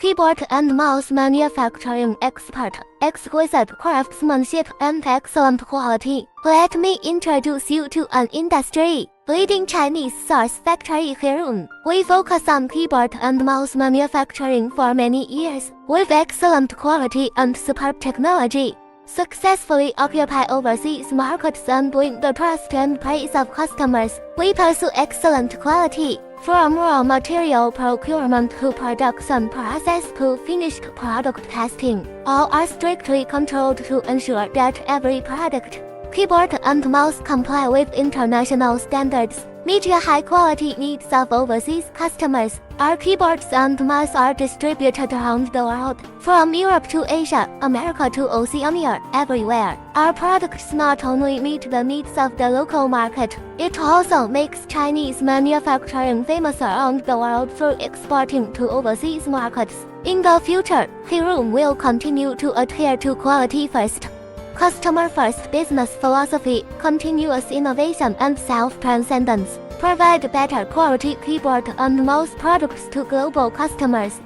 keyboard and mouse manufacturing expert, exquisite craftsmanship and excellent quality. Let me introduce you to an industry leading Chinese source factory Hirun. We focus on keyboard and mouse manufacturing for many years, with excellent quality and superb technology. Successfully occupy overseas markets and win the trust and praise of customers. We pursue excellent quality, from raw material procurement to production process to finished product testing. All are strictly controlled to ensure that every product, keyboard and mouse comply with international standards, meet the high-quality needs of overseas customers. Our keyboards and mouse are distributed around the world, from Europe to Asia, America to Oceania, everywhere. Our products not only meet the needs of the local market, it also makes Chinese manufacturing famous around the world through exporting to overseas markets. In the future, Hirun will continue to adhere to quality first, customer-first business philosophy, continuous innovation and self-transcendence. Provide better quality keyboard and mouse products to global customers.